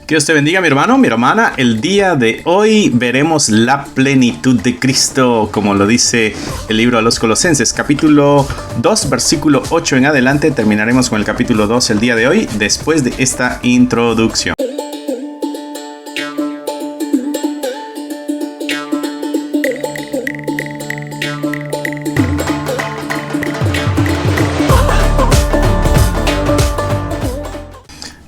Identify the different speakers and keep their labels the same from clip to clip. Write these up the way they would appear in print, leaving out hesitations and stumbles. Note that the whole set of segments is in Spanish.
Speaker 1: Que Dios te bendiga, mi hermano, mi hermana. El día de hoy veremos la plenitud de Cristo, como lo dice el libro a los Colosenses, capítulo 2, versículo 8 en adelante. Terminaremos con el capítulo 2 el día de hoy, después de esta introducción.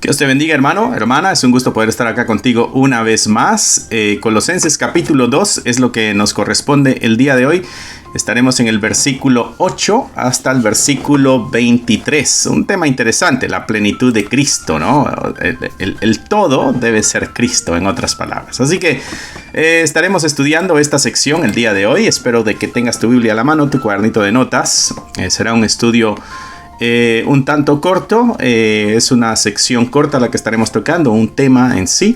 Speaker 1: Dios te bendiga, hermano, hermana. Es un gusto poder estar acá contigo una vez más. Colosenses capítulo 2 es lo que nos corresponde el día de hoy. Estaremos en el versículo 8 hasta el versículo 23. Un tema interesante, la plenitud de Cristo, ¿no? El todo debe ser Cristo, en otras palabras. Así que estaremos estudiando esta sección el día de hoy. Espero de que tengas tu Biblia a la mano, tu cuadernito de notas. Será un estudio un tanto corto, es una sección corta la que estaremos tocando, un tema en sí.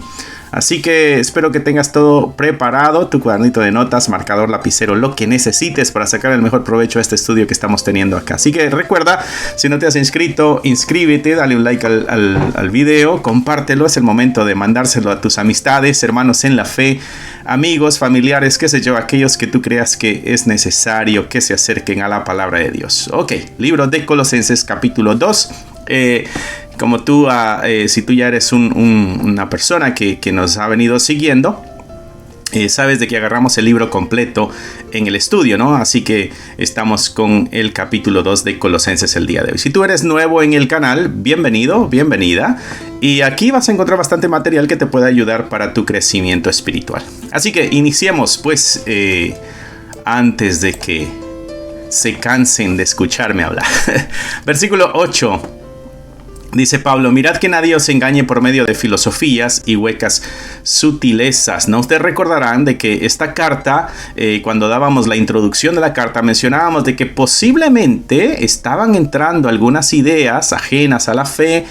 Speaker 1: Así que espero que tengas todo preparado, tu cuadernito de notas, marcador, lapicero, lo que necesites para sacar el mejor provecho a este estudio que estamos teniendo acá. Así que recuerda, si no te has inscrito, inscríbete, dale un like al video, compártelo, es el momento de mandárselo a tus amistades, hermanos en la fe, amigos, familiares, qué sé yo, aquellos que tú creas que es necesario que se acerquen a la palabra de Dios. Ok, libro de Colosenses capítulo 2. Como tú, si tú ya eres una persona que nos ha venido siguiendo, sabes de que agarramos el libro completo en el estudio, ¿no? Así que estamos con el capítulo 2 de Colosenses el día de hoy. Si tú eres nuevo en el canal, bienvenido, bienvenida. Y aquí vas a encontrar bastante material que te puede ayudar para tu crecimiento espiritual. Así que iniciemos, pues, antes de que se cansen de escucharme hablar. Versículo 8. Dice Pablo, mirad que nadie os engañe por medio de filosofías y huecas sutilezas, ¿no? Ustedes recordarán de que esta carta, cuando dábamos la introducción de la carta, mencionábamos de que posiblemente estaban entrando algunas ideas ajenas a la fe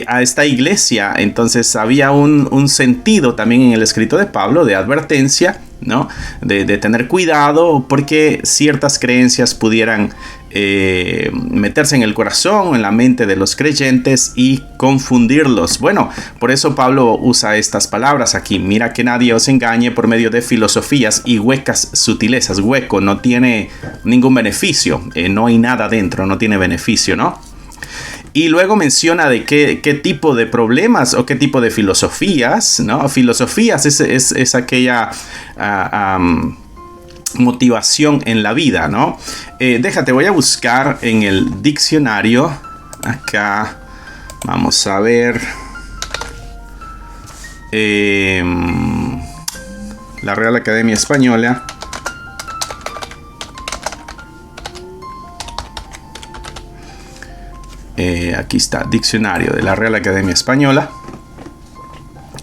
Speaker 1: a esta iglesia. Entonces había un sentido también en el escrito de Pablo de advertencia, ¿no? De tener cuidado porque ciertas creencias pudieran meterse en el corazón, en la mente de los creyentes y confundirlos. Bueno, por eso Pablo usa estas palabras aquí. Mira que nadie os engañe por medio de filosofías y huecas sutilezas. Hueco no tiene ningún beneficio, no hay nada dentro, no tiene beneficio, ¿no? Y luego menciona de qué tipo de problemas o qué tipo de filosofías, ¿no? Filosofías es aquella motivación en la vida, ¿no? Déjate, voy a buscar en el diccionario. Acá vamos a ver. La Real Academia Española. Aquí está, diccionario de la Real Academia Española.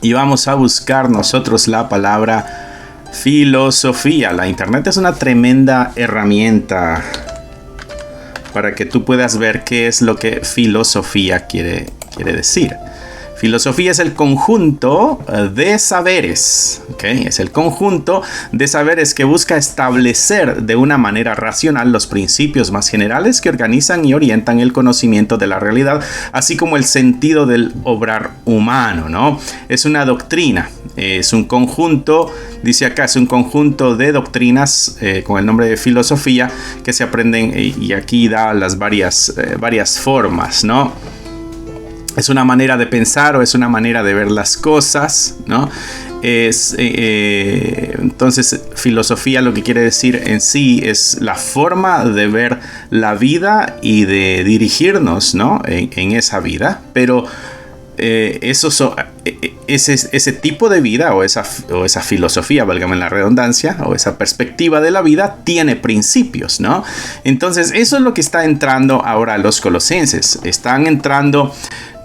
Speaker 1: Y vamos a buscar nosotros la palabra filosofía. La internet es una tremenda herramienta para que tú puedas ver qué es lo que filosofía quiere decir. Filosofía es el conjunto de saberes, ¿okay? Es el conjunto de saberes que busca establecer de una manera racional los principios más generales que organizan y orientan el conocimiento de la realidad, así como el sentido del obrar humano, ¿no? Es una doctrina, es un conjunto, dice acá, es un conjunto de doctrinas con el nombre de filosofía que se aprenden y aquí da las varias formas, ¿no? Es una manera de pensar o es una manera de ver las cosas, ¿no? Entonces, filosofía lo que quiere decir en sí es la forma de ver la vida y de dirigirnos, ¿no? en esa vida. Pero ese tipo de vida o esa filosofía, válgame la redundancia, o esa perspectiva de la vida tiene principios, ¿no? Entonces eso es lo que está entrando ahora a los colosenses. Están entrando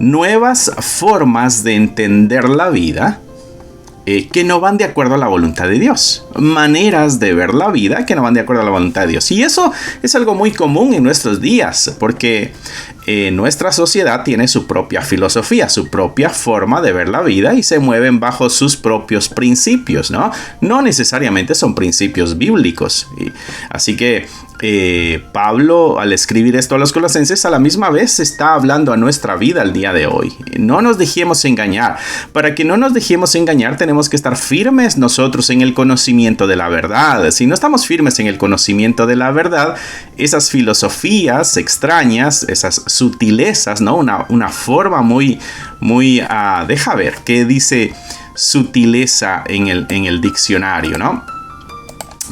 Speaker 1: nuevas formas de entender la vida que no van de acuerdo a la voluntad de Dios. Maneras de ver la vida que no van de acuerdo a la voluntad de Dios. Y eso es algo muy común en nuestros días, porque nuestra sociedad tiene su propia filosofía, su propia forma de ver la vida y se mueven bajo sus propios principios, ¿no? No necesariamente son principios bíblicos. Así que Pablo, al escribir esto a los colosenses, a la misma vez está hablando a nuestra vida el día de hoy. No nos dejemos engañar. Para que no nos dejemos engañar, tenemos que estar firmes nosotros en el conocimiento de la verdad. Si no estamos firmes en el conocimiento de la verdad, esas filosofías extrañas, esas sutilezas, ¿no? Una forma muy, deja ver qué dice sutileza en el diccionario, ¿no?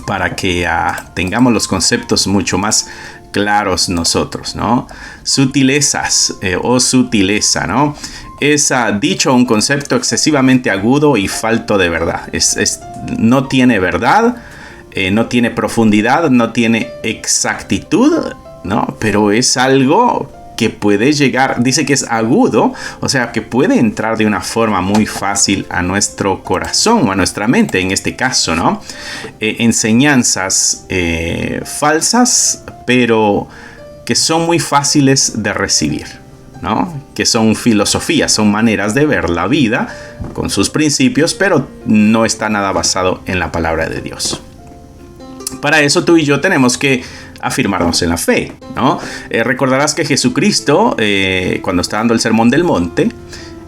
Speaker 1: Para que tengamos los conceptos mucho más claros nosotros, ¿no? Sutilezas o sutileza, ¿no? Es dicho un concepto excesivamente agudo y falto de verdad. No tiene verdad, no tiene profundidad, no tiene exactitud, ¿no? Pero es algo que puede llegar, dice que es agudo, o sea que puede entrar de una forma muy fácil a nuestro corazón o a nuestra mente en este caso, ¿no? Enseñanzas falsas, pero que son muy fáciles de recibir, ¿no? Que son filosofías, son maneras de ver la vida con sus principios, pero no está nada basado en la palabra de Dios. Para eso tú y yo tenemos que afirmarnos en la fe, ¿no? Recordarás que Jesucristo, cuando está dando el Sermón del Monte,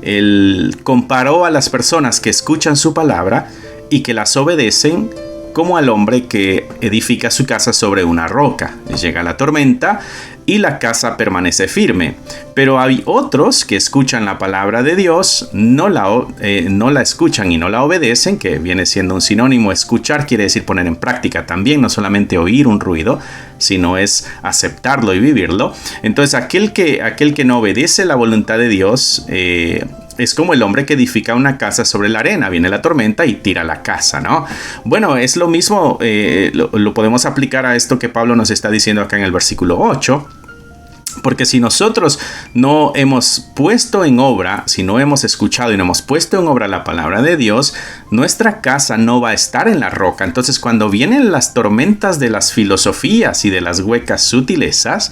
Speaker 1: él comparó a las personas que escuchan su palabra y que las obedecen como al hombre que edifica su casa sobre una roca. Llega la tormenta y la casa permanece firme. Pero hay otros que escuchan la palabra de Dios, no la escuchan y no la obedecen, que viene siendo un sinónimo. Escuchar quiere decir poner en práctica también, no solamente oír un ruido, sino es aceptarlo y vivirlo. Entonces aquel que no obedece la voluntad de Dios es como el hombre que edifica una casa sobre la arena. Viene la tormenta y tira la casa, ¿no? Bueno, es lo mismo, lo podemos aplicar a esto que Pablo nos está diciendo acá en el versículo 8. Porque si nosotros no hemos puesto en obra, si no hemos escuchado y no hemos puesto en obra la palabra de Dios, nuestra casa no va a estar en la roca. Entonces, cuando vienen las tormentas de las filosofías y de las huecas sutilezas,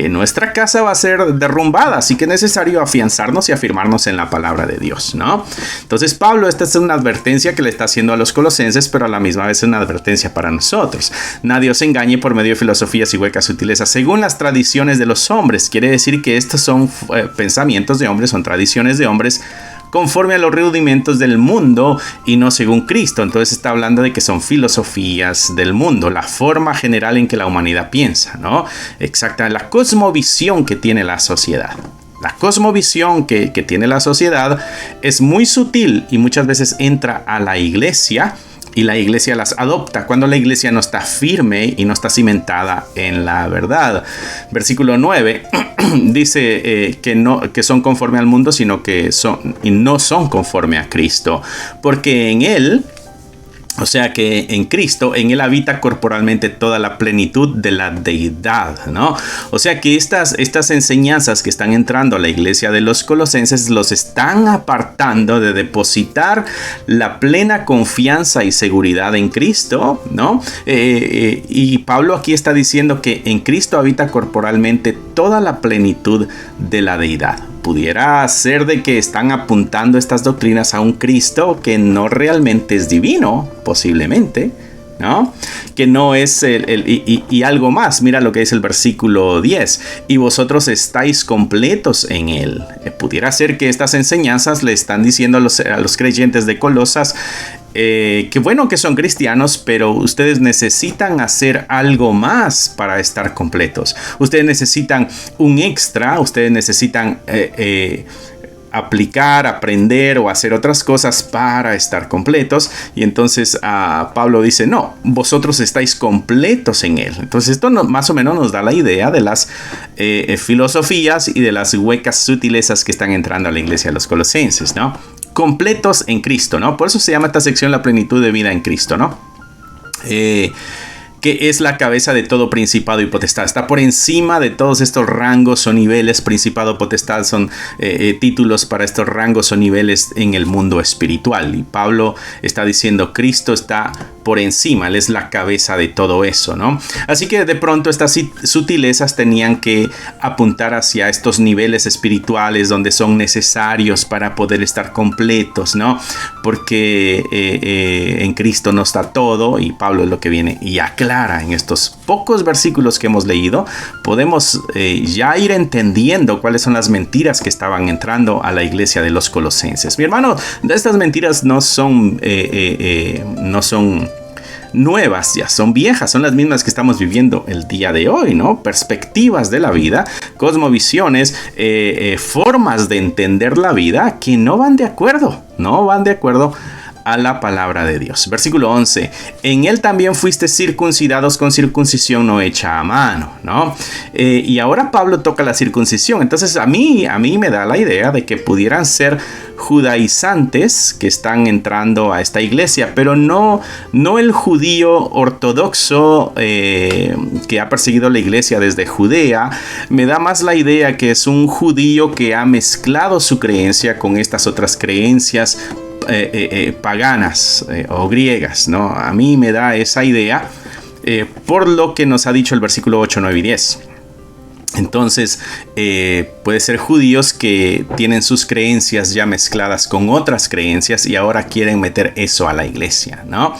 Speaker 1: nuestra casa va a ser derrumbada. Así que es necesario afianzarnos y afirmarnos en la palabra de Dios, ¿no? Entonces, Pablo, esta es una advertencia que le está haciendo a los colosenses, pero a la misma vez es una advertencia para nosotros. Nadie os engañe por medio de filosofías y huecas sutilezas, según las tradiciones de los hombres. Quiere decir que estos son pensamientos de hombres, son tradiciones de hombres conforme a los rudimentos del mundo y no según Cristo. Entonces está hablando de que son filosofías del mundo, la forma general en que la humanidad piensa, ¿no? Exacta, la cosmovisión que tiene la sociedad. La cosmovisión que tiene la sociedad es muy sutil y muchas veces entra a la iglesia y la iglesia las adopta cuando la iglesia no está firme y no está cimentada en la verdad. Versículo 9 dice que son conforme al mundo, sino que no son conforme a Cristo, porque en él, o sea que en Cristo, en él habita corporalmente toda la plenitud de la deidad, ¿no? O sea que estas enseñanzas que están entrando a la iglesia de los colosenses los están apartando de depositar la plena confianza y seguridad en Cristo, ¿no? Y Pablo aquí está diciendo que en Cristo habita corporalmente toda la plenitud de la deidad. Pudiera ser de que están apuntando estas doctrinas a un Cristo que no realmente es divino, posiblemente, ¿no? Que no es y algo más. Mira lo que dice el versículo 10. Y vosotros estáis completos en él. Pudiera ser que estas enseñanzas le están diciendo a los creyentes de Colosas, que bueno que son cristianos, pero ustedes necesitan hacer algo más para estar completos. Ustedes necesitan un extra, ustedes necesitan aplicar, aprender o hacer otras cosas para estar completos. Y entonces Pablo dice, no, vosotros estáis completos en él. Entonces esto más o menos nos da la idea de las filosofías y de las huecas sutilezas que están entrando a la iglesia de los colosenses, ¿no? Completos en Cristo, ¿no? Por eso se llama esta sección la plenitud de vida en Cristo, ¿no? Que es la cabeza de todo principado y potestad. Está por encima de todos estos rangos o niveles. Principado, potestad son títulos para estos rangos o niveles en el mundo espiritual. Y Pablo está diciendo, Cristo está por encima, Él es la cabeza de todo eso, ¿no? Así que de pronto estas sutilezas tenían que apuntar hacia estos niveles espirituales donde son necesarios para poder estar completos, ¿no? Porque en Cristo no está todo, y Pablo es lo que viene y aclara en estos pocos versículos que hemos leído. Podemos ya ir entendiendo cuáles son las mentiras que estaban entrando a la iglesia de los colosenses. Mi hermano, estas mentiras no son nuevas, ya son viejas, son las mismas que estamos viviendo el día de hoy, ¿no? Perspectivas de la vida, cosmovisiones, formas de entender la vida que no van de acuerdo a la palabra de Dios. Versículo 11. En él también fuiste circuncidados con circuncisión no hecha a mano, ¿no? Y ahora Pablo toca la circuncisión. Entonces a mí me da la idea de que pudieran ser judaizantes que están entrando a esta iglesia, pero no el judío ortodoxo que ha perseguido la iglesia desde Judea. Me da más la idea que es un judío que ha mezclado su creencia con estas otras creencias paganas o griegas, ¿no? A mí me da esa idea por lo que nos ha dicho el versículo 8, 9 y 10. Entonces puede ser judíos que tienen sus creencias ya mezcladas con otras creencias y ahora quieren meter eso a la iglesia, ¿no?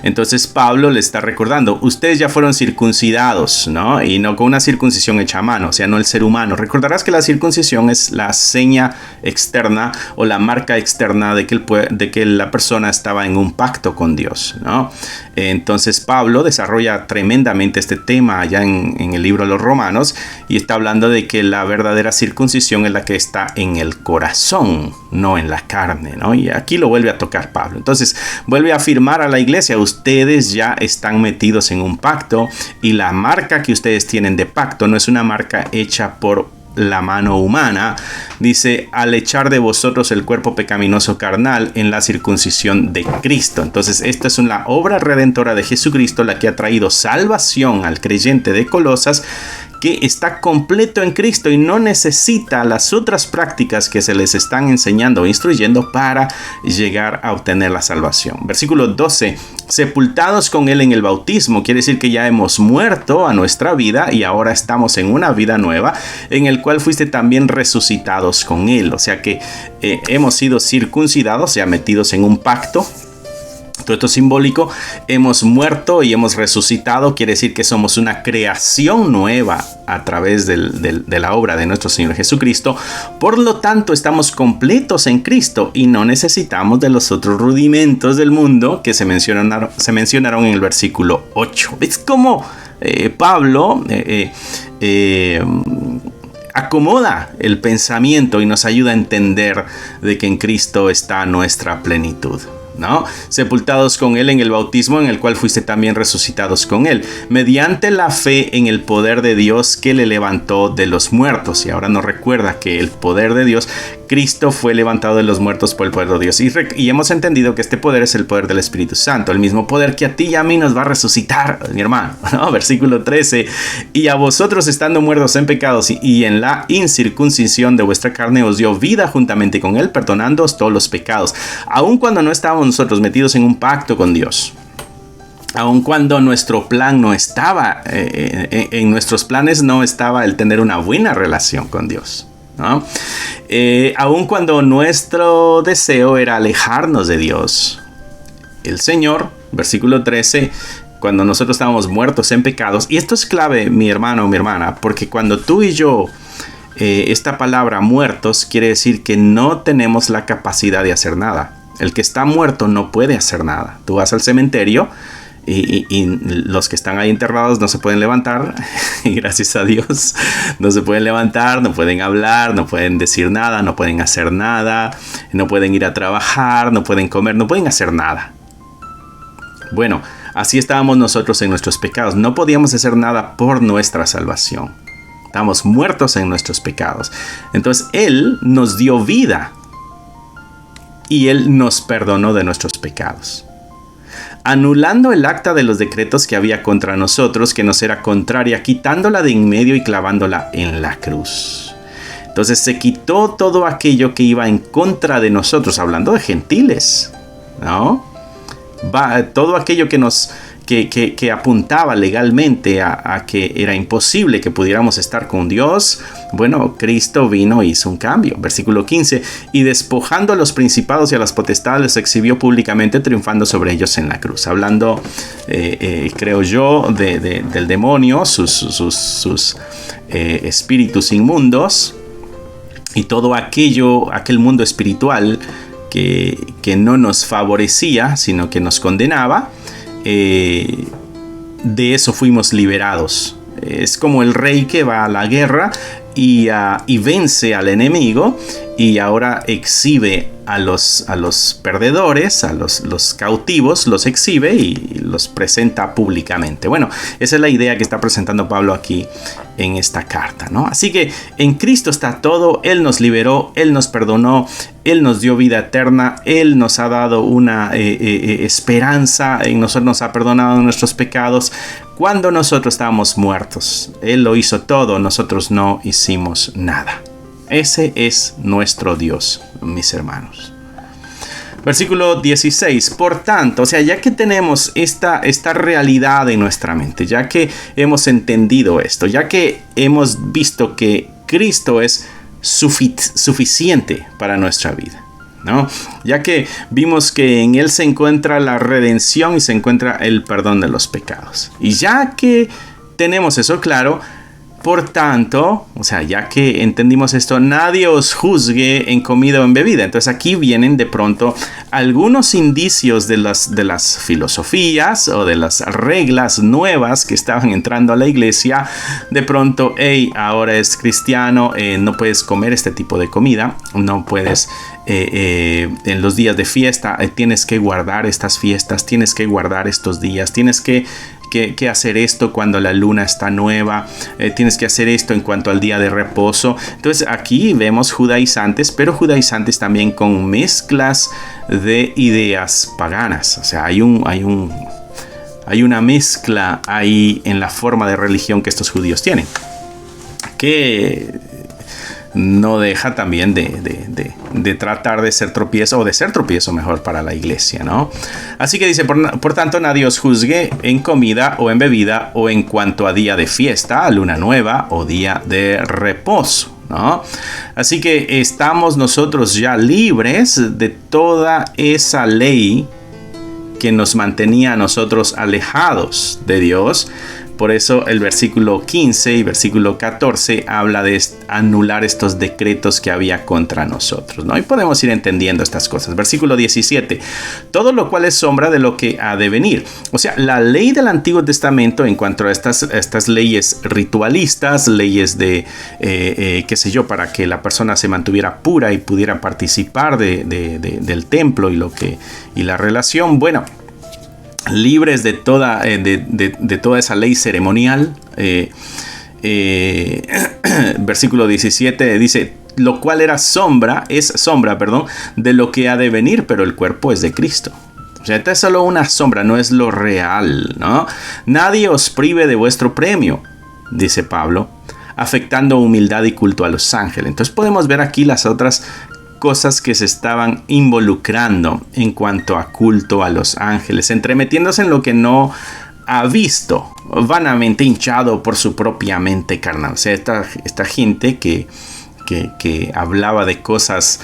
Speaker 1: Entonces Pablo le está recordando, ustedes ya fueron circuncidados, ¿no? Y no con una circuncisión hecha a mano, o sea, no el ser humano. Recordarás que la circuncisión es la seña externa o la marca externa de que la persona estaba en un pacto con Dios, ¿no? Entonces Pablo desarrolla tremendamente este tema allá en el libro de los Romanos y está hablando de que la verdadera circuncisión es la que está en el corazón, no en la carne, ¿no? Y aquí lo vuelve a tocar Pablo. Entonces vuelve a afirmar a la iglesia, ustedes ya están metidos en un pacto y la marca que ustedes tienen de pacto no es una marca hecha por la mano humana. Dice, al echar de vosotros el cuerpo pecaminoso carnal en la circuncisión de Cristo. Entonces esta es una obra redentora de Jesucristo, la que ha traído salvación al creyente de Colosas, que está completo en Cristo y no necesita las otras prácticas que se les están enseñando o instruyendo para llegar a obtener la salvación. Versículo 12. Sepultados con él en el bautismo, quiere decir que ya hemos muerto a nuestra vida y ahora estamos en una vida nueva, en el cual fuiste también resucitados con él. O sea que hemos sido circuncidados, ya metidos en un pacto. Todo esto es simbólico. Hemos muerto y hemos resucitado. Quiere decir que somos una creación nueva a través de la obra de nuestro Señor Jesucristo. Por lo tanto, estamos completos en Cristo y no necesitamos de los otros rudimentos del mundo que se mencionaron en el versículo 8. ¿Ves cómo Pablo acomoda el pensamiento y nos ayuda a entender de que en Cristo está nuestra plenitud, ¿no? Sepultados con él en el bautismo, en el cual fuiste también resucitados con él, mediante la fe en el poder de Dios que le levantó de los muertos. Y ahora nos recuerda que el poder de Dios, Cristo fue levantado de los muertos por el poder de Dios. Y hemos entendido que este poder es el poder del Espíritu Santo, el mismo poder que a ti y a mí nos va a resucitar, mi hermano, ¿no? Versículo 13. Y a vosotros, estando muertos en pecados y en la incircuncisión de vuestra carne, os dio vida juntamente con él, perdonándoos todos los pecados, aun cuando no estábamos nosotros metidos en un pacto con Dios. Aun cuando nuestro plan no estaba, en nuestros planes no estaba el tener una buena relación con Dios, ¿no? Aun cuando nuestro deseo era alejarnos de Dios, el Señor, versículo 13, cuando nosotros estábamos muertos en pecados, y esto es clave, mi hermano o mi hermana, porque cuando tú y yo, esta palabra muertos quiere decir que no tenemos la capacidad de hacer nada. El que está muerto no puede hacer nada. Tú vas al cementerio y los que están ahí enterrados no se pueden levantar. Y gracias a Dios no se pueden levantar, no pueden hablar, no pueden decir nada, no pueden hacer nada, no pueden ir a trabajar, no pueden comer, no pueden hacer nada. Bueno, así estábamos nosotros en nuestros pecados. No podíamos hacer nada por nuestra salvación. Estábamos muertos en nuestros pecados. Entonces Él nos dio vida. Y Él nos perdonó de nuestros pecados, anulando el acta de los decretos que había contra nosotros, que nos era contraria, quitándola de en medio y clavándola en la cruz. Entonces se quitó todo aquello que iba en contra de nosotros, hablando de gentiles, ¿no? todo aquello que apuntaba legalmente a que era imposible que pudiéramos estar con Dios, bueno, Cristo vino e hizo un cambio. Versículo 15, y despojando a los principados y a las potestades, los exhibió públicamente, triunfando sobre ellos en la cruz. Hablando, creo yo, del demonio, sus espíritus inmundos y todo aquel mundo espiritual que no nos favorecía, sino que nos condenaba. De eso fuimos liberados. Es como el rey que va a la guerra y vence al enemigo, y ahora exhibe a los perdedores, a los cautivos, los exhibe y los presenta públicamente. Bueno, esa es la idea que está presentando Pablo aquí en esta carta, ¿no? Así que en Cristo está todo. Él nos liberó, Él nos perdonó, Él nos dio vida eterna, Él nos ha dado una esperanza, en nosotros nos ha perdonado nuestros pecados. Cuando nosotros estábamos muertos, Él lo hizo todo, nosotros no hicimos nada. Ese es nuestro Dios, mis hermanos. Versículo 16. Por tanto, o sea, ya que tenemos esta realidad en nuestra mente, ya que hemos entendido esto, ya que hemos visto que Cristo es suficiente para nuestra vida, ¿no? Ya que vimos que en Él se encuentra la redención y se encuentra el perdón de los pecados. Y ya que tenemos eso claro, por tanto, o sea, ya que entendimos esto, nadie os juzgue en comida o en bebida. Entonces aquí vienen de pronto algunos indicios de las filosofías o de las reglas nuevas que estaban entrando a la iglesia. De pronto, hey, ahora es cristiano, no puedes comer este tipo de comida, no puedes... en los días de fiesta tienes que guardar estas fiestas, tienes que guardar estos días, tienes que hacer esto cuando la luna está nueva, tienes que hacer esto en cuanto al día de reposo. Entonces aquí vemos judaizantes, pero judaizantes también con mezclas de ideas paganas. O sea, hay una mezcla ahí en la forma de religión que estos judíos tienen, que no deja también de tratar de ser tropiezo, o de ser tropiezo mejor para la iglesia, ¿no? Así que dice, por tanto, nadie os juzgue en comida o en bebida, o en cuanto a día de fiesta, luna nueva o día de reposo, ¿no? Así que estamos nosotros ya libres de toda esa ley que nos mantenía a nosotros alejados de Dios. Por eso el versículo 15 y versículo 14 habla de anular estos decretos que había contra nosotros, ¿no? Y podemos ir entendiendo estas cosas. Versículo 17. Todo lo cual es sombra de lo que ha de venir. O sea, la ley del Antiguo Testamento en cuanto a estas leyes ritualistas, leyes de, qué sé yo, para que la persona se mantuviera pura y pudiera participar del templo y la relación, bueno, libres de toda esa ley ceremonial. Versículo 17 dice, lo cual es sombra, de lo que ha de venir, pero el cuerpo es de Cristo. O sea, esta es solo una sombra, no es lo real, ¿no? Nadie os prive de vuestro premio, dice Pablo, afectando humildad y culto a los ángeles. Entonces podemos ver aquí las otras cosas que se estaban involucrando en cuanto a culto a los ángeles, entremetiéndose en lo que no ha visto, vanamente hinchado por su propia mente carnal. O sea, esta gente que hablaba de cosas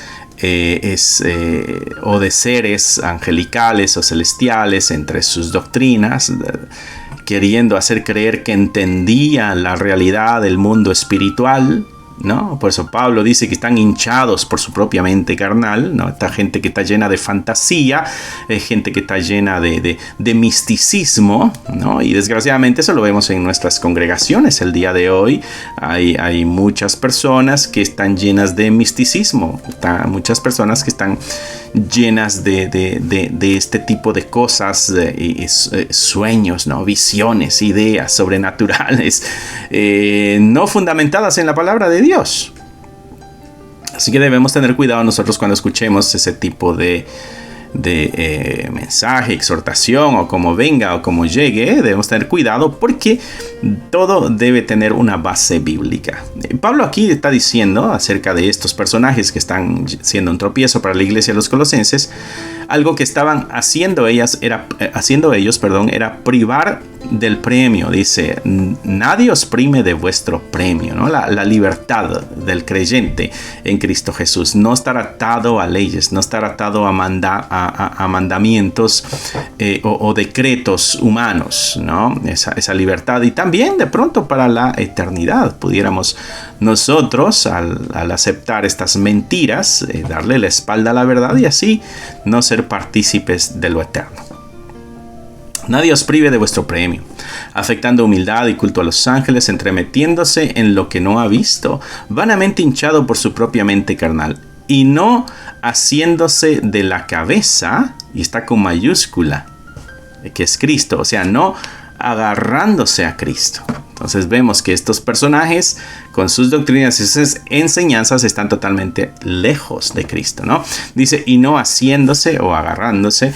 Speaker 1: o de seres angelicales o celestiales entre sus doctrinas, queriendo hacer creer que entendía la realidad del mundo espiritual, ¿no? Por eso Pablo dice que están hinchados por su propia mente carnal, ¿no? Esta gente que está llena de fantasía, gente que está llena de misticismo, ¿no? Y desgraciadamente eso lo vemos en nuestras congregaciones el día de hoy. Hay muchas personas que están llenas de misticismo, muchas personas que están llenas de este tipo de cosas, sueños, ¿no? Visiones, ideas sobrenaturales, no fundamentadas en la palabra de Dios. Así que debemos tener cuidado nosotros cuando escuchemos ese tipo de mensaje, exhortación, o como venga o como llegue. Debemos tener cuidado porque todo debe tener una base bíblica. Pablo aquí está diciendo acerca de estos personajes que están siendo un tropiezo para la iglesia de los colosenses. Algo que estaban haciendo ellos era privar del premio. Dice, nadie os prime de vuestro premio, ¿no? La libertad del creyente en Cristo Jesús. No estar atado a leyes, no estar atado a mandamientos o decretos humanos, ¿no? Esa libertad. Y también de pronto para la eternidad pudiéramos nosotros, al aceptar estas mentiras, darle la espalda a la verdad y así no ser partícipes de lo eterno. Nadie os prive de vuestro premio, afectando humildad y culto a los ángeles, entremetiéndose en lo que no ha visto, vanamente hinchado por su propia mente carnal, y no haciéndose de la cabeza, y está con mayúscula, que es Cristo, o sea, no agarrándose a Cristo. Entonces vemos que estos personajes con sus doctrinas y sus enseñanzas están totalmente lejos de Cristo, ¿no? Dice, y no haciéndose o agarrándose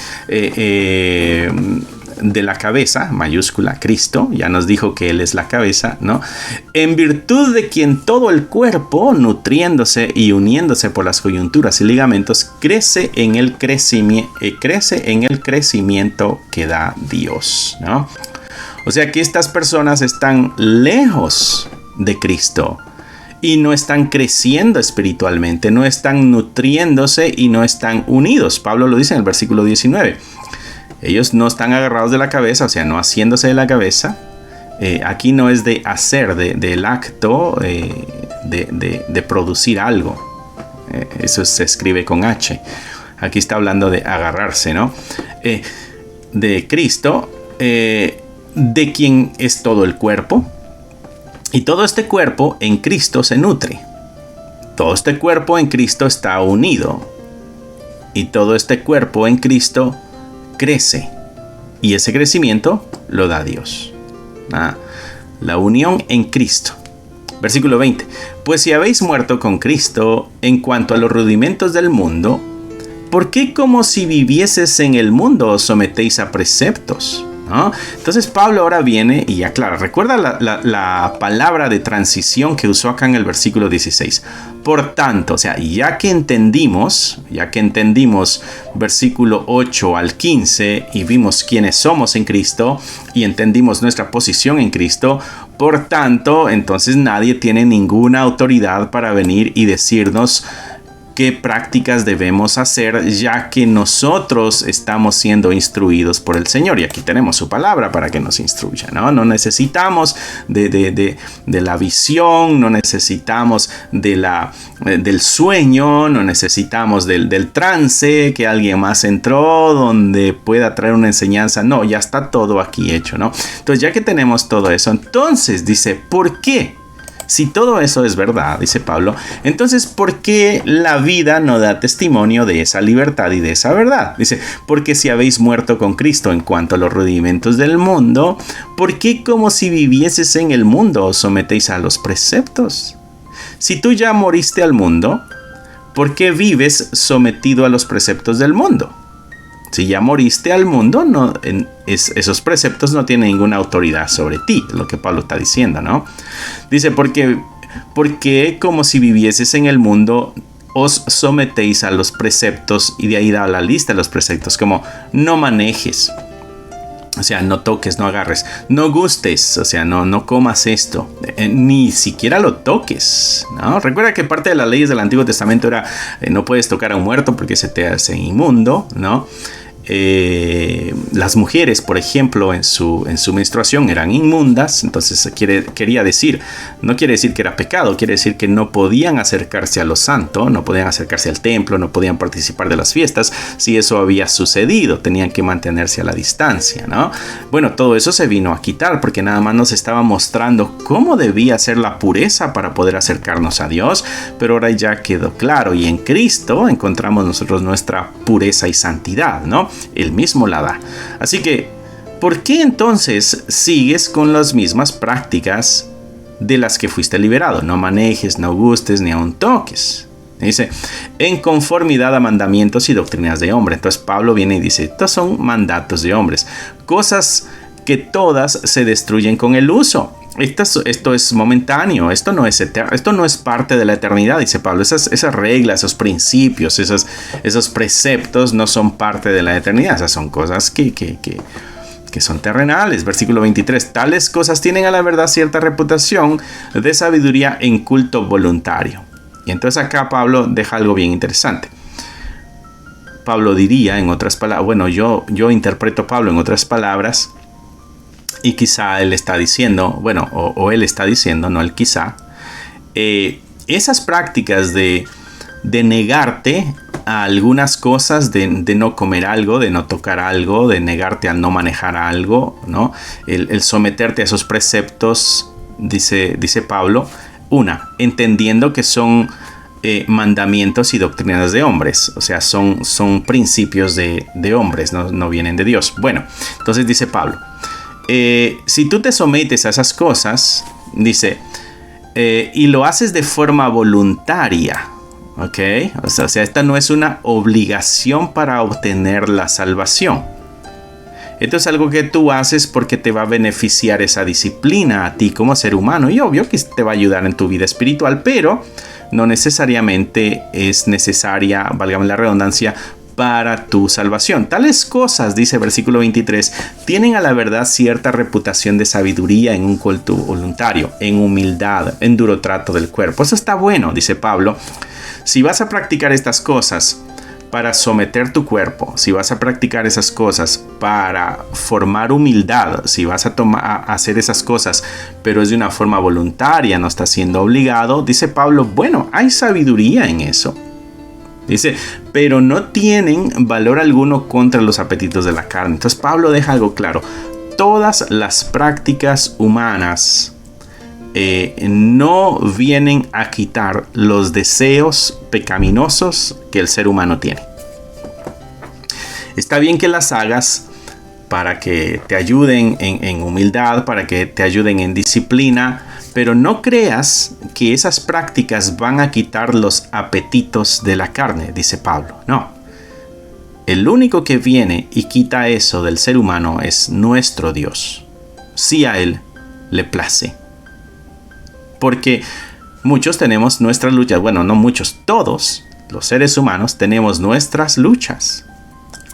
Speaker 1: de la cabeza, mayúscula, Cristo, ya nos dijo que Él es la cabeza, ¿no? En virtud de quien todo el cuerpo, nutriéndose y uniéndose por las coyunturas y ligamentos, crece en el crecimiento que da Dios, ¿no? O sea que estas personas están lejos de Cristo y no están creciendo espiritualmente, no están nutriéndose y no están unidos. Pablo lo dice en el versículo 19. Ellos no están agarrados de la cabeza, o sea, no haciéndose de la cabeza. Aquí no es de hacer, del acto de producir algo. Eso se escribe con H. Aquí está hablando de agarrarse, ¿no? De Cristo, de quien es todo el cuerpo. Y todo este cuerpo en Cristo se nutre. Todo este cuerpo en Cristo está unido. Y todo este cuerpo en Cristo crece, y ese crecimiento lo da Dios. La unión en Cristo. Versículo 20. Pues si habéis muerto con Cristo en cuanto a los rudimentos del mundo, ¿por qué como si vivieses en el mundo os sometéis a preceptos? ¿No? Entonces Pablo ahora viene y aclara. Recuerda la palabra de transición que usó acá en el versículo 16. Por tanto, o sea, ya que entendimos versículo 8 al 15 y vimos quiénes somos en Cristo y entendimos nuestra posición en Cristo, por tanto, entonces nadie tiene ninguna autoridad para venir y decirnos qué prácticas debemos hacer, ya que nosotros estamos siendo instruidos por el Señor. Y aquí tenemos su palabra para que nos instruya, ¿no? No necesitamos de la visión, no necesitamos del sueño, no necesitamos del trance, que alguien más entró, donde pueda traer una enseñanza. No, ya está todo aquí hecho, ¿no? Entonces, ya que tenemos todo eso, entonces dice, ¿por qué? Si todo eso es verdad, dice Pablo, entonces ¿por qué la vida no da testimonio de esa libertad y de esa verdad? Dice, porque si habéis muerto con Cristo en cuanto a los rudimentos del mundo, ¿por qué como si vivieses en el mundo os sometéis a los preceptos? Si tú ya moriste al mundo, ¿por qué vives sometido a los preceptos del mundo? Si ya moriste al mundo, esos preceptos no tienen ninguna autoridad sobre ti, es lo que Pablo está diciendo, ¿no? Dice, porque como si vivieses en el mundo, os sometéis a los preceptos, y de ahí da la lista de los preceptos, como no manejes, o sea, no toques, no agarres, no gustes, o sea, no comas esto, ni siquiera lo toques, ¿no? Recuerda que parte de las leyes del Antiguo Testamento era no puedes tocar a un muerto porque se te hace inmundo, ¿no? Las mujeres, por ejemplo, en su menstruación eran inmundas, entonces no quiere decir que era pecado, quiere decir que no podían acercarse a lo santo, no podían acercarse al templo, no podían participar de las fiestas. Si eso había sucedido, tenían que mantenerse a la distancia, ¿no? Bueno, todo eso se vino a quitar porque nada más nos estaba mostrando cómo debía ser la pureza para poder acercarnos a Dios, pero ahora ya quedó claro, y en Cristo encontramos nosotros nuestra pureza y santidad, ¿no? Él mismo la da. Así que, ¿por qué entonces sigues con las mismas prácticas de las que fuiste liberado? No manejes, no gustes, ni aun toques. Dice, en conformidad a mandamientos y doctrinas de hombre. Entonces Pablo viene y dice, estos son mandatos de hombres, cosas que todas se destruyen con el uso, esto es momentáneo, esto no es eterno, esto no es parte de la eternidad, dice Pablo. Esas reglas, esos principios, esos preceptos no son parte de la eternidad. Esas son cosas que son terrenales. Versículo 23. Tales cosas tienen a la verdad cierta reputación de sabiduría en culto voluntario. Y entonces acá Pablo deja algo bien interesante. Pablo diría, en otras palabras, bueno, yo interpreto Pablo en otras palabras, y quizá él está diciendo, bueno, o él está diciendo, no él quizá, esas prácticas de negarte a algunas cosas, de no comer algo, de no tocar algo, de negarte a no manejar algo, ¿no? El someterte a esos preceptos, dice Pablo, entendiendo que son mandamientos y doctrinas de hombres, o sea, son principios de hombres, no vienen de Dios. Bueno, entonces dice Pablo, si tú te sometes a esas cosas, dice, y lo haces de forma voluntaria, ¿ok? O sea, esta no es una obligación para obtener la salvación. Esto es algo que tú haces porque te va a beneficiar esa disciplina a ti como ser humano, y obvio que te va a ayudar en tu vida espiritual, pero no necesariamente es necesaria, válgame la redundancia, para tu salvación. Tales cosas, dice versículo 23, tienen a la verdad cierta reputación de sabiduría en un culto voluntario, en humildad, en duro trato del cuerpo. Eso está bueno, dice Pablo. Si vas a practicar estas cosas para someter tu cuerpo, si vas a practicar esas cosas para formar humildad, si vas a hacer esas cosas, pero es de una forma voluntaria, no estás siendo obligado, dice Pablo, bueno, hay sabiduría en eso. Dice, pero no tienen valor alguno contra los apetitos de la carne. Entonces Pablo deja algo claro. Todas las prácticas humanas no vienen a quitar los deseos pecaminosos que el ser humano tiene. Está bien que las hagas para que te ayuden en humildad, para que te ayuden en disciplina, pero no creas que esas prácticas van a quitar los apetitos de la carne, dice Pablo. No. El único que viene y quita eso del ser humano es nuestro Dios. Si a Él le place. Porque muchos tenemos nuestras luchas. Bueno, no muchos, todos los seres humanos tenemos nuestras luchas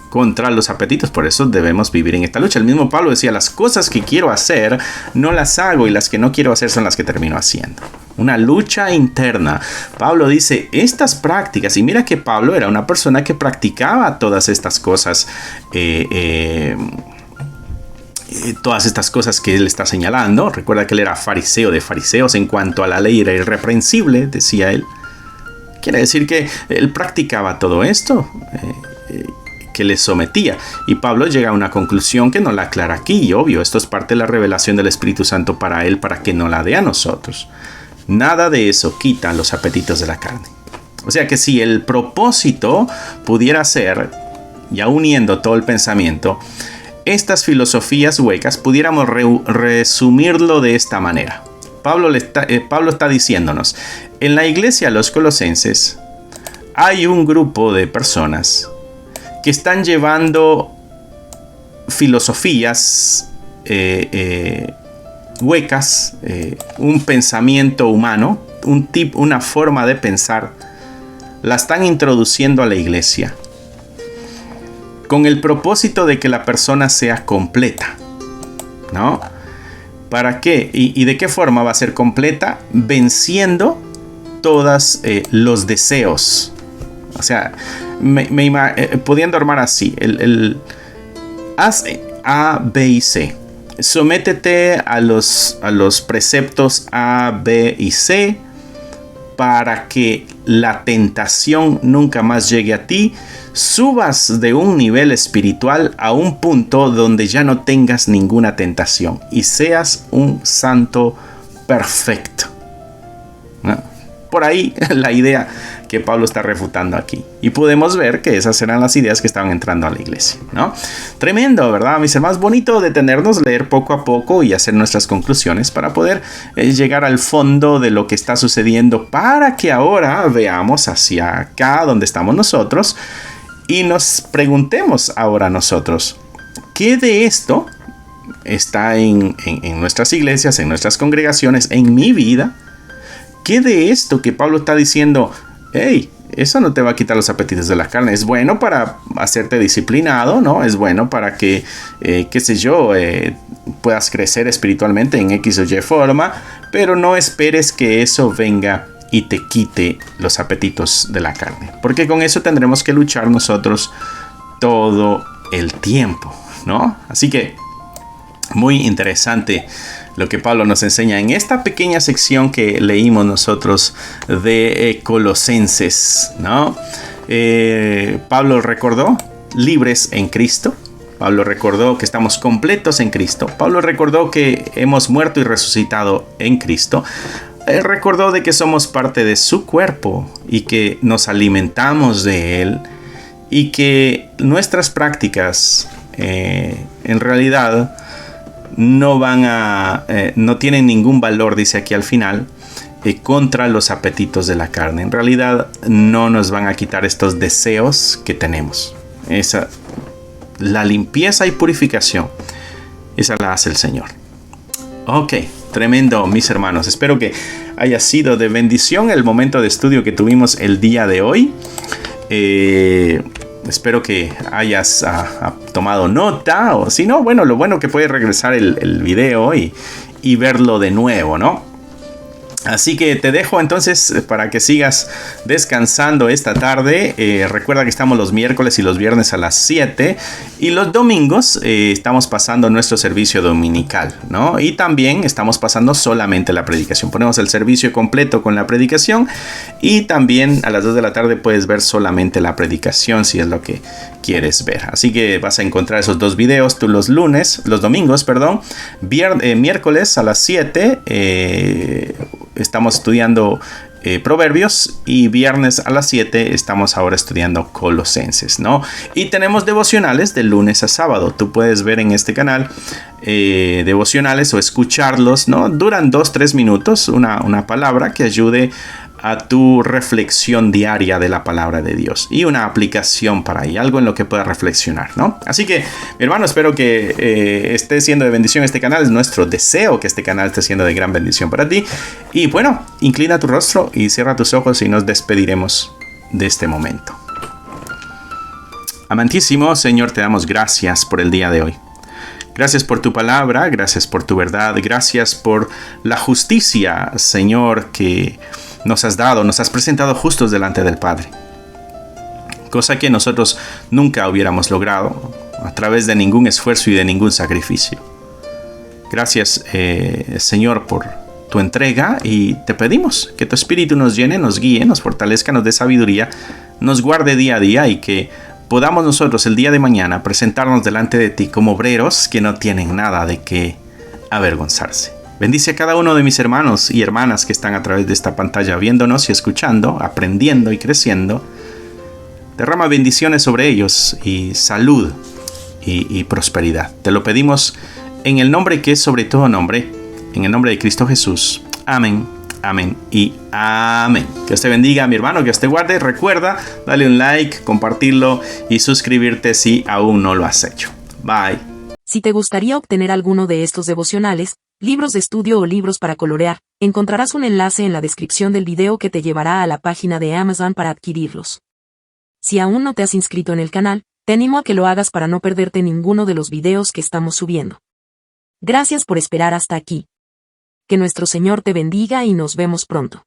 Speaker 1: contra los apetitos. Por eso debemos vivir en esta lucha. El mismo Pablo decía, las cosas que quiero hacer no las hago, y las que no quiero hacer son las que termino haciendo. Una lucha interna. Pablo dice, estas prácticas, y mira que Pablo era una persona que practicaba todas estas cosas, todas estas cosas que él está señalando. Recuerda que él era fariseo de fariseos, en cuanto a la ley era irreprensible, decía él. Quiere decir que él practicaba todo esto, que le sometía. Y Pablo llega a una conclusión que no la aclara aquí, y obvio, esto es parte de la revelación del Espíritu Santo para él, para que no la dé a nosotros. Nada de eso quita los apetitos de la carne. O sea que si el propósito pudiera ser, ya uniendo todo el pensamiento, estas filosofías huecas, pudiéramos resumirlo de esta manera. Pablo está diciéndonos, en la iglesia de los Colosenses hay un grupo de personas que están llevando filosofías huecas, un pensamiento humano, una forma de pensar, la están introduciendo a la iglesia con el propósito de que la persona sea completa, ¿no? ¿Para qué? ¿Y de qué forma va a ser completa? Venciendo todos los deseos. O sea, pudiendo armar así, haz A, B y C. Sométete a los preceptos A, B y C para que la tentación nunca más llegue a ti. Subas de un nivel espiritual a un punto donde ya no tengas ninguna tentación y seas un santo perfecto, ¿no? Por ahí la idea que Pablo está refutando aquí. Y podemos ver que esas eran las ideas que estaban entrando a la iglesia, ¿no? Tremendo, ¿verdad, mis hermanos? Bonito detenernos, leer poco a poco y hacer nuestras conclusiones para poder llegar al fondo de lo que está sucediendo, para que ahora veamos hacia acá donde estamos nosotros y nos preguntemos ahora nosotros, ¿qué de esto está en nuestras iglesias, en nuestras congregaciones, en mi vida, ¿qué de esto que Pablo está diciendo? Hey, eso no te va a quitar los apetitos de la carne. Es bueno para hacerte disciplinado, ¿no? Es bueno para que, qué sé yo, puedas crecer espiritualmente en X o Y forma, pero no esperes que eso venga y te quite los apetitos de la carne, porque con eso tendremos que luchar nosotros todo el tiempo, ¿no? Así que muy interesante lo que Pablo nos enseña en esta pequeña sección que leímos nosotros de Colosenses, ¿no? Pablo recordó libres en Cristo. Pablo recordó que estamos completos en Cristo. Pablo recordó que hemos muerto y resucitado en Cristo. Él recordó de que somos parte de su cuerpo y que nos alimentamos de él y que nuestras prácticas en realidad no tienen ningún valor, dice aquí al final, contra los apetitos de la carne. En realidad no nos van a quitar estos deseos que tenemos. La limpieza y purificación, esa la hace el Señor. Ok, tremendo, mis hermanos. Espero que haya sido de bendición el momento de estudio que tuvimos el día de hoy. Espero que hayas tomado nota, o si no, bueno, lo bueno que puedes regresar el video y verlo de nuevo, ¿no? Así que te dejo entonces para que sigas descansando esta tarde. Recuerda que estamos los miércoles y los viernes a las 7. Y los domingos estamos pasando nuestro servicio dominical, ¿no? Y también estamos pasando solamente la predicación. Ponemos el servicio completo con la predicación. Y también a las 2 de la tarde puedes ver solamente la predicación si es lo que quieres ver. Así que vas a encontrar esos dos videos tú los domingos, miércoles a las 7. Estamos estudiando Proverbios y viernes a las 7 estamos ahora estudiando Colosenses, ¿no? Y tenemos devocionales de lunes a sábado. Tú puedes ver en este canal devocionales o escucharlos, ¿no? Duran 2-3 minutos, una palabra que ayude a tu reflexión diaria de la palabra de Dios y una aplicación para ahí, algo en lo que puedas reflexionar, ¿no? Así que, mi hermano, espero que esté siendo de bendición este canal. Es nuestro deseo que este canal esté siendo de gran bendición para ti. Y bueno, inclina tu rostro y cierra tus ojos y nos despediremos de este momento. Amantísimo Señor, te damos gracias por el día de hoy. Gracias por tu palabra, gracias por tu verdad, gracias por la justicia, Señor, que nos has dado, nos has presentado justos delante del Padre. Cosa que nosotros nunca hubiéramos logrado a través de ningún esfuerzo y de ningún sacrificio. Gracias, Señor, por tu entrega, y te pedimos que tu Espíritu nos llene, nos guíe, nos fortalezca, nos dé sabiduría, nos guarde día a día y que podamos nosotros el día de mañana presentarnos delante de ti como obreros que no tienen nada de qué avergonzarse. Bendice a cada uno de mis hermanos y hermanas que están a través de esta pantalla viéndonos y escuchando, aprendiendo y creciendo. Derrama bendiciones sobre ellos y salud y prosperidad. Te lo pedimos en el nombre que es sobre todo nombre, en el nombre de Cristo Jesús. Amén, amén y amén. Que Dios te bendiga, mi hermano, que Dios te guarde. Recuerda, dale un like, compartirlo y suscribirte si aún no lo has hecho. Bye.
Speaker 2: Si te gustaría obtener alguno de estos devocionales, libros de estudio o libros para colorear, encontrarás un enlace en la descripción del video que te llevará a la página de Amazon para adquirirlos. Si aún no te has inscrito en el canal, te animo a que lo hagas para no perderte ninguno de los videos que estamos subiendo. Gracias por esperar hasta aquí. Que nuestro Señor te bendiga y nos vemos pronto.